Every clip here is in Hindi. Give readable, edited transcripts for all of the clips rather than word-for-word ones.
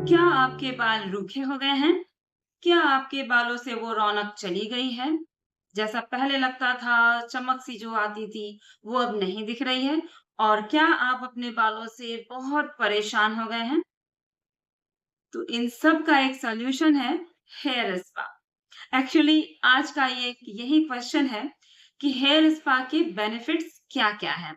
क्या आपके बाल रूखे हो गए हैं? क्या आपके बालों से वो रौनक चली गई है? जैसा पहले लगता था, चमक सी जो आती थी, वो अब नहीं दिख रही है? और क्या आप अपने बालों से बहुत परेशान हो गए हैं? तो इन सब का एक सॉल्यूशन है हेयर स्पा। एक्चुअली आज का ये यही क्वेश्चन है कि हेयर स्पा के बेनिफिट्स क्या-क्या हैं?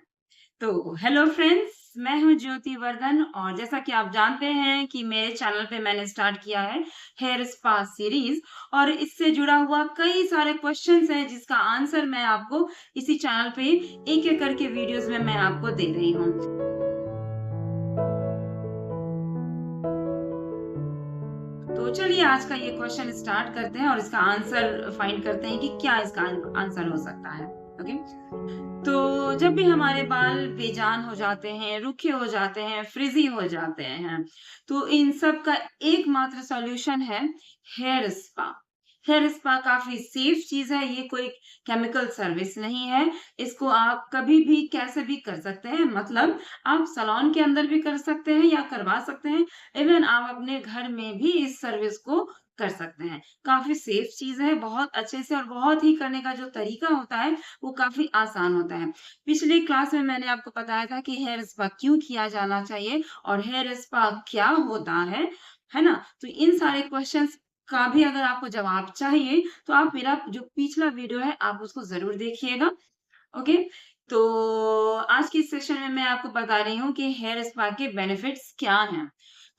तो हेलो फ्रेंड्स, मैं हूँ ज्योति वर्धन और जैसा कि आप जानते हैं कि मेरे चैनल पे मैंने स्टार्ट किया है हेयर स्पा सीरीज और इससे जुड़ा हुआ कई सारे क्वेश्चंस हैं जिसका आंसर मैं आपको इसी चैनल पे एक-एक करके वीडियोस में मैं आपको दे रही हूँ। तो चलिए आज का ये क्वेश्चन स्टार्ट करते हैं और इसका आंसर फाइंड करते हैं कि क्या इसका आंसर हो सकता है। ओके, तो जब भी हमारे बाल बेजान हो जाते हैं, रूखे हो जाते हैं, फ्रिजी हो जाते हैं, तो इन सब का एकमात्र सॉल्यूशन है हेयर स्पा। हेयर स्पा काफ़ी सेफ चीज़ है, ये कोई केमिकल सर्विस नहीं है। इसको आप कभी भी कैसे भी कर सकते हैं, मतलब आप सैलून के अंदर भी कर सकते हैं या करवा सकते हैं। इवन आप अपने घर में भी इस सर्विस को कर सकते हैं। काफ़ी सेफ चीज़ है, बहुत अच्छे से और बहुत ही करने का जो तरीका होता है, वो काफ़ी आसान होता है। पिछली क्लास में मैंने आपको बताया था कि हेयर स्पा क्यों किया जाना चाहिए और हेयर स्पा क्या होता है ना? तो इन सारे क्वेश्चंस का भी अगर आपको जवाब चाहिए, तो आप मेरा जो पिछला वीडियो है, आप उसको ज़रूर देखिएगा। ओके, तो आज के इस सेशन में मैं आपको बता रही हूँ कि हेयर स्पा के बेनिफिट्स क्या हैं।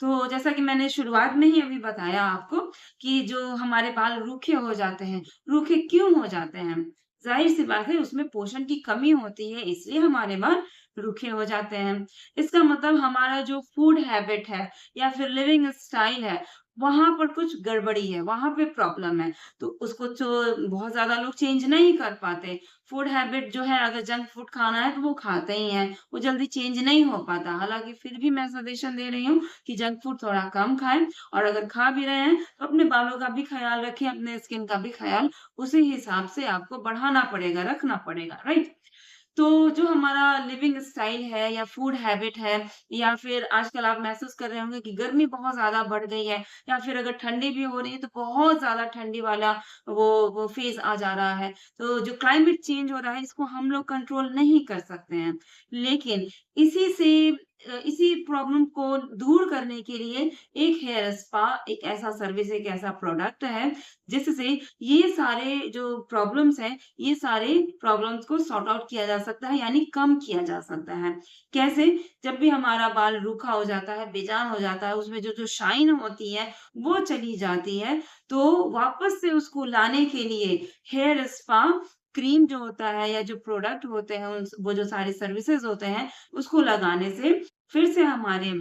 तो जैसा कि मैंने शुरुआत में ही अभी बताया आपको कि जो हमारे बाल रूखे हो जाते हैं, रूखे क्यों हो जाते हैं? ज़ाहिर-सी बात है उसमें पोषण की कमी होती है इसलिए हमारे बाल रूखे हो जाते हैं। इसका मतलब हमारा जो फूड हैबिट है या फिर लिविंग स्टाइल है, वहाँ पर कुछ गड़बड़ी है, वहाँ पे प्रॉब्लम है। तो उसको जो बहुत ज़्यादा लोग चेंज नहीं कर पाते। फूड हैबिट जो है अगर जंक फूड खाना है तो वो खाते ही हैं, वो जल्दी चेंज नहीं हो पाता। हालाँकि फिर भी मैं सजेशन दे रही हूँ कि जंक फूड थोड़ा कम खाएँ और अगर खा भी रहे हैं तो अपने बालों का भी ख़्याल रखें, अपने स्किन का भी ख़्याल उसी हिसाब से आपको बढ़ाना पड़ेगा, रखना पड़ेगा, राइट? तो जो हमारा लिविंग स्टाइल है या फूड हैबिट है या फिर आजकल आप महसूस कर रहे होंगे कि गर्मी बहुत ज़्यादा बढ़ गई है या फिर अगर ठंडी भी हो रही है तो बहुत ज़्यादा ठंडी वाला वो फेज़ आ जा रहा है। तो जो क्लाइमेट चेंज हो रहा है इसको हम लोग कंट्रोल नहीं कर सकते हैं। लेकिन इसी से इसी प्रॉब्लम को दूर करने के लिए एक हेयर स्पा एक ऐसा सर्विस एक ऐसा प्रोडक्ट है जिससे ये सारे जो प्रॉब्लम्स हैं ये सारे प्रॉब्लम्स को सॉर्ट आउट किया जा सकता है यानी कम किया जा सकता है। कैसे? जब भी हमारा बाल रूखा हो जाता है, बेजान हो जाता है, उसमें जो-जो शाइन होती है, वो चली जाती है, तो वापस से उसको लाने के लिए हेयर स्पा क्रीम जो होता है या जो प्रोडक्ट होते हैं, उन वो जो सारे सर्विसेज़ होते हैं, उसको लगाने से फिर से हमारे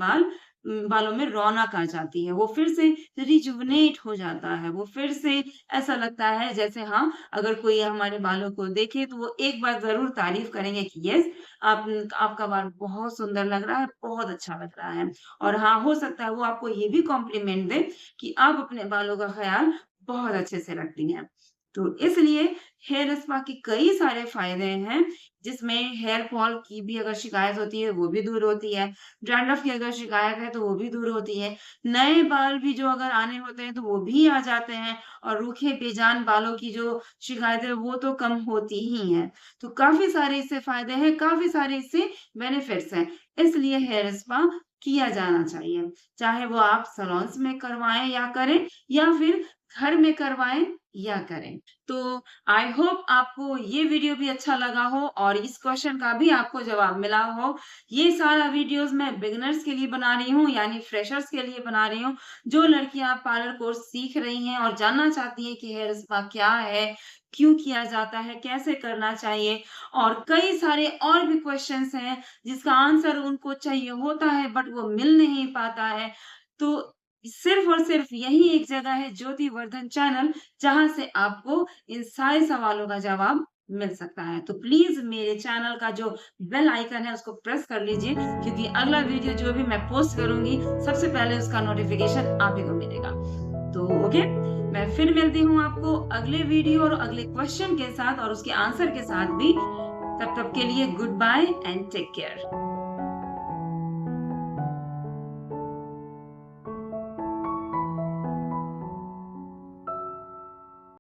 बालों में रौनक आ जाती है। वो फिर से रिजुवनेट हो जाता है, वो फिर से ऐसा लगता है जैसे हाँ, अगर कोई हमारे बालों को देखे तो वो एक बार ज़रूर तारीफ़ करेंगे कि यस आप आपका बाल बहुत सुंदर लग रहा है, बहुत अच्छा लग रहा है। और हाँ, हो सकता है वो आपको ये भी कॉम्प्लीमेंट दें कि आप अपने बालों का ख़्याल बहुत अच्छे से रखती हैं। तो इसलिए हेयर स्पा के कई सारे फ़ायदे हैं, जिसमें हेयर फॉल की भी अगर शिकायत होती है, वो भी दूर होती है। डैंड्रफ की अगर शिकायत है, तो वो भी दूर होती है। नए बाल भी जो अगर आने होते हैं, तो वो भी आ जाते हैं और रूखे बेजान बालों की जो शिकायत है, वो तो कम होती ही हैं। तो काफ़ी सारे इससे फ़ायदे हैं, काफ़ी सारे इससे बेनिफिट्स हैं। इसलिए हेयर स्पा किया जाना चाहिए। चाहे वो आप सैलून्स में करवाएँ या करें या फिर घर में करवाएँ या करें। तो आई होप आपको ये वीडियो भी अच्छा लगा हो और इस क्वेश्चन का भी आपको जवाब मिला हो। ये सारा वीडियोज़ मैं बिगिनर्स के लिए बना रही हूँ यानी फ्रेशर्स के लिए बना रही हूँ। जो लड़कियाँ पार्लर कोर्स सीख रही हैं और जानना चाहती हैं कि हेयर स्पा क्या है, क्यों किया जाता है, कैसे करना चाहिए और कई सारे और भी क्वेश्चन्स हैं जिसका आंसर उनको चाहिए होता है बट वो मिल नहीं पाता है। तो सिर्फ़ और सिर्फ़ यही एक जगह है ज्योति वर्धन चैनल जहाँ से आपको इन सारे सवालों का जवाब मिल सकता है। तो प्लीज़ मेरे चैनल का जो बेल आइकन है उसको प्रेस कर लीजिए क्योंकि अगला वीडियो जो भी मैं पोस्ट करूँगी सबसे पहले उसका नोटिफ़िकेशन आप ही को मिलेगा। तो ओके, मैं फिर मिलती हूँ आपको अगले वीडियो और अगले क्वेश्चन के साथ और उसके आंसर के साथ भी। तब तक के लिए goodbye and take care.